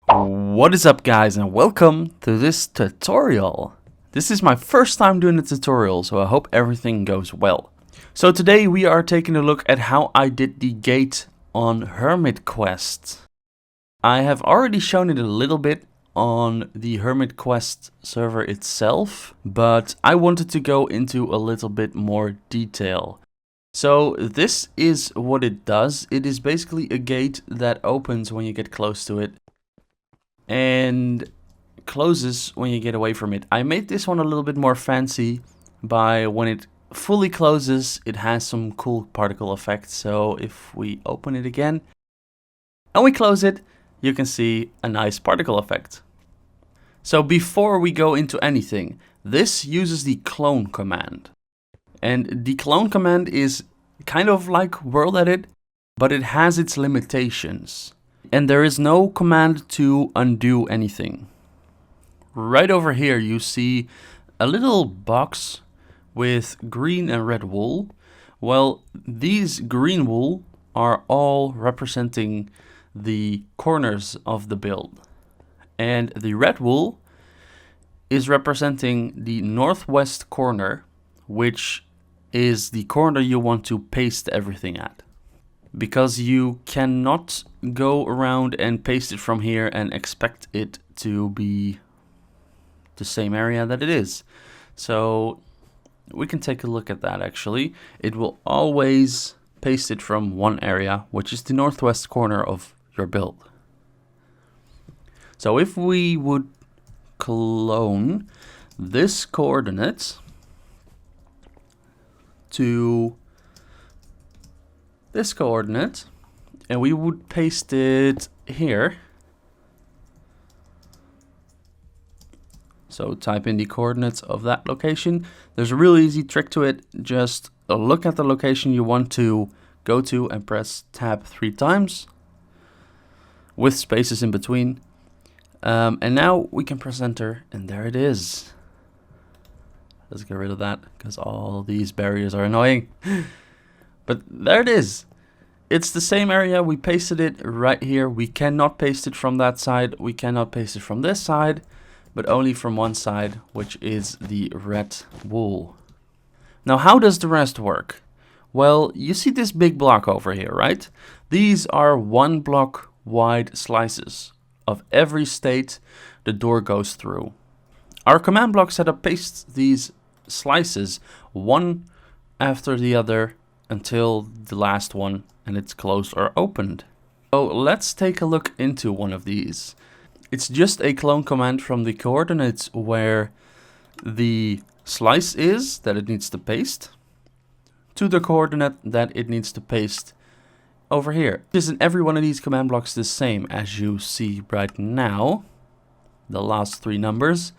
What is up, guys, and welcome to this tutorial. This is my first time doing a tutorial, so I hope everything goes well. So today we are taking a look at how I did the gate on HermitQuest. I have already shown it a little bit on the HermitQuest server itself, but I wanted to go into a little bit more detail. So this is what it does. It is basically a gate that opens when you get close to it and closes when you get away from it. I made this one a little bit more fancy by when it fully closes, it has some cool particle effects. So if we open it again and we close it, you can see a nice particle effect. So before we go into anything, this uses the clone command. And the clone command is kind of like world edit, but it has its limitations. And there is no command to undo anything. Right over here you see a little box with green and red wool. Well, these green wool are all representing the corners of the build. And the red wool is representing the northwest corner, which is the corner you want to paste everything at. Because you cannot go around and paste it from here and expect it to be the same area that it is. So we can take a look at that actually. It will always paste it from one area, which is the northwest corner of your build. So if we would clone this coordinate to this coordinate, and we would paste it here. So type in the coordinates of that location. There's a really easy trick to it. Just look at the location you want to go to and press tab 3 times with spaces in between. And now we can press enter, and there it is. Let's get rid of that because all these barriers are annoying. But there it is. It's the same area. We pasted it right here. We cannot paste it from that side. We cannot paste it from this side, but only from one side, which is the red wool. Now, how does the rest work? Well, you see this big block over here, right? These are 1 block wide slices of every state the door goes through. Our command block setup pastes these slices one after the other until the last one and it's closed or opened. So let's take a look into one of these. It's just a clone command from the coordinates where the slice is that it needs to paste to the coordinate that it needs to paste over here. Isn't every one of these command blocks the same as you see right now? The last 3 numbers.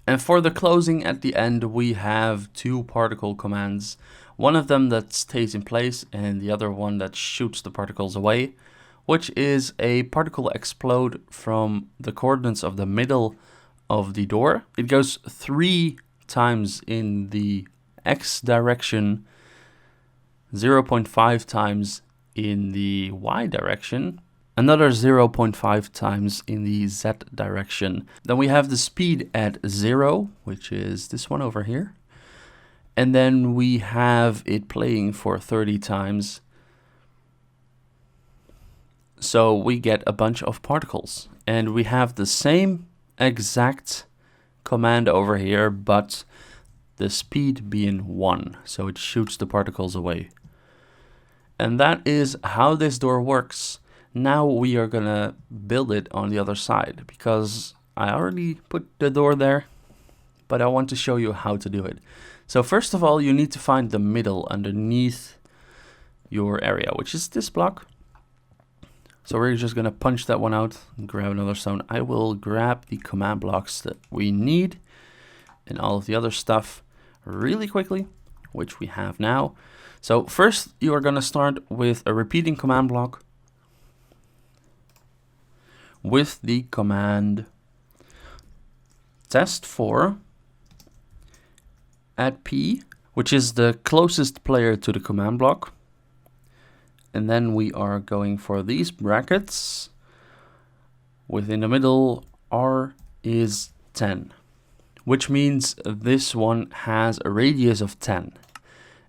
And for the closing at the end, we have 2 particle commands. One of them that stays in place and the other one that shoots the particles away, which is a particle explode from the coordinates of the middle of the door. It goes 3 times in the X direction, 0.5 times in the Y direction, another 0.5 times in the Z direction. Then we have the speed at 0, which is this one over here. And then we have it playing for 30 times. So we get a bunch of particles. And we have the same exact command over here, but the speed being 1. So it shoots the particles away. And that is how this door works. Now we are gonna build it on the other side because I already put the door there, but I want to show you how to do it. So first of all, you need to find the middle underneath your area, which is this block. So we're just gonna punch that one out and grab another stone. I will grab the command blocks that we need and all of the other stuff really quickly, which we have now. So first you are gonna start with a repeating command block with the command test4 at P, which is the closest player to the command block. And then we are going for these brackets within the middle, R is 10, which means this one has a radius of 10.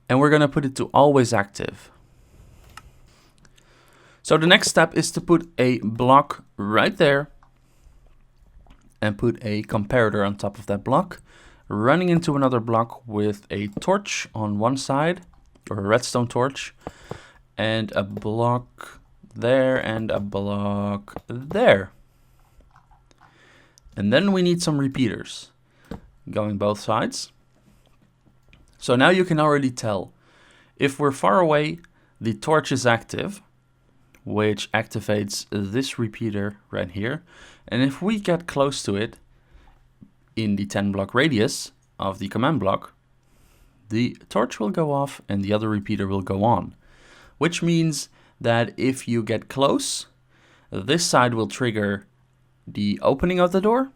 And we're going to put it to always active. So the next step is to put a block right there and put a comparator on top of that block, running into another block with a torch on one side, or a redstone torch, and a block there and a block there. And then we need some repeaters going both sides. So now you can already tell if we're far away, the torch is active, which activates this repeater right here. And if we get close to it in the 10 block radius of the command block, the torch will go off and the other repeater will go on, which means that if you get close, this side will trigger the opening of the door,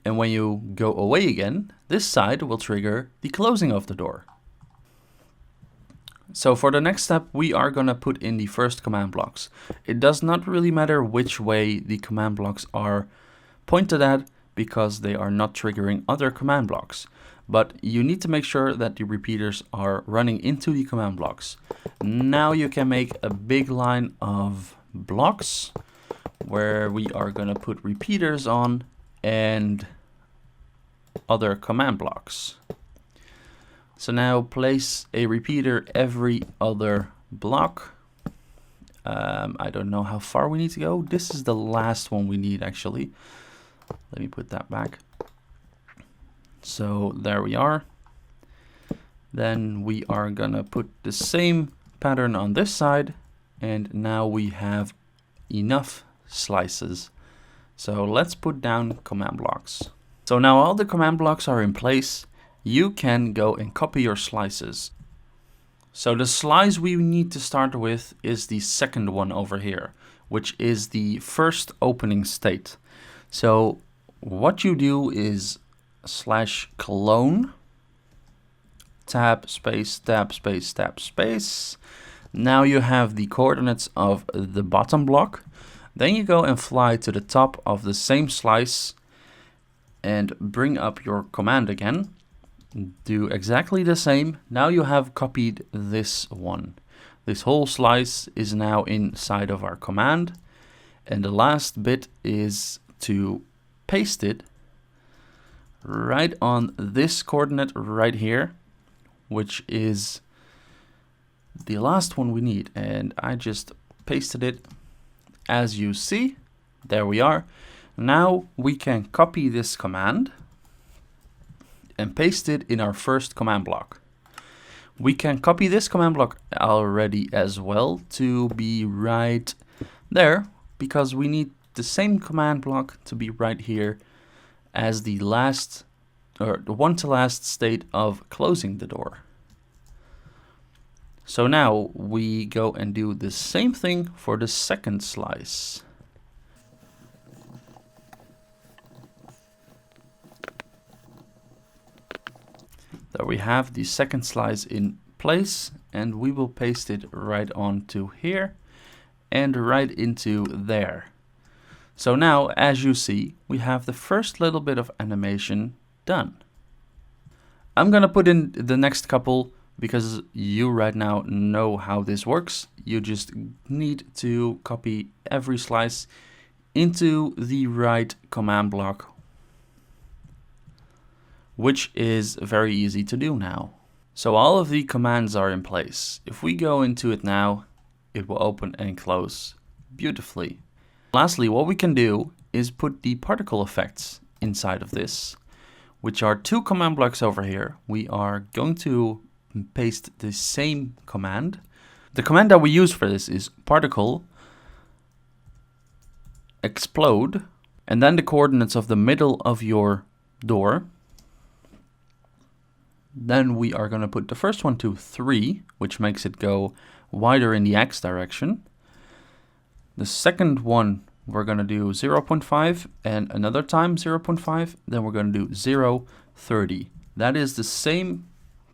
and when you go away again, this side will trigger the closing of the door. So for the next step, we are going to put in the first command blocks. It does not really matter which way the command blocks are pointed at, because they are not triggering other command blocks. But you need to make sure that the repeaters are running into the command blocks. Now you can make a big line of blocks where we are going to put repeaters on and other command blocks. So now place a repeater every other block. I don't know how far we need to go. This is the last one we need, actually. Let me put that back. So there we are. Then we are gonna put the same pattern on this side, and now we have enough slices. So let's put down command blocks. So now all the command blocks are in place. You can go and copy your slices. So the slice we need to start with is the second one over here, which is the first opening state. So what you do is /clone, tab space, tab space, tab space. Now you have the coordinates of the bottom block. Then you go and fly to the top of the same slice and bring up your command again. Do exactly the same. Now you have copied this one. This whole slice is now inside of our command. And the last bit is to paste it right on this coordinate right here, which is the last one we need. And I just pasted it. As you see, there we are. Now we can copy this command and paste it in our first command block. We can copy this command block already as well to be right there, because we need the same command block to be right here as the last, or the one to last state of closing the door. So now we go and do the same thing for the second slice. There we have the second slice in place, and we will paste it right onto here and right into there. So now, as you see, we have the first little bit of animation done. I'm gonna put in the next couple because you right now know how this works. You just need to copy every slice into the right command block, which is very easy to do now. So all of the commands are in place. If we go into it now, it will open and close beautifully. Lastly, what we can do is put the particle effects inside of this, which are two command blocks over here. We are going to paste the same command. The command that we use for this is particle explode, and then the coordinates of the middle of your door. Then we are going to put the first one to 3, which makes it go wider in the X direction. The second one we're going to do 0.5 and another time 0.5. Then we're going to do 0.30. That is the same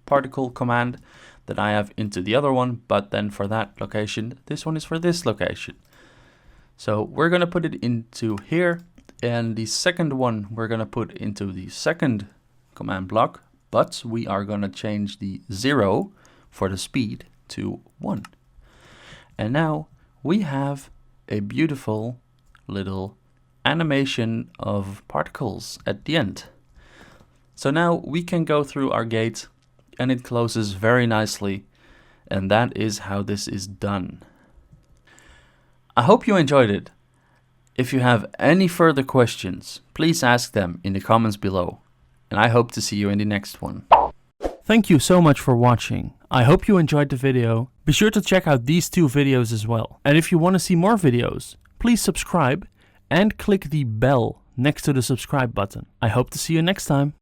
particle command that I have into the other one, but then for that location, this one is for this location. So we're going to put it into here, And the second one we're going to put into the second command block, but we are going to change the 0 for the speed to 1. And now we have a beautiful little animation of particles at the end. So now we can go through our gate and it closes very nicely, and that is how this is done. I hope you enjoyed it. If you have any further questions, please ask them in the comments below, and I hope to see you in the next one. Thank you so much for watching. I hope you enjoyed the video. Be sure to check out these 2 videos as well. And if you want to see more videos, please subscribe and click the bell next to the subscribe button. I hope to see you next time.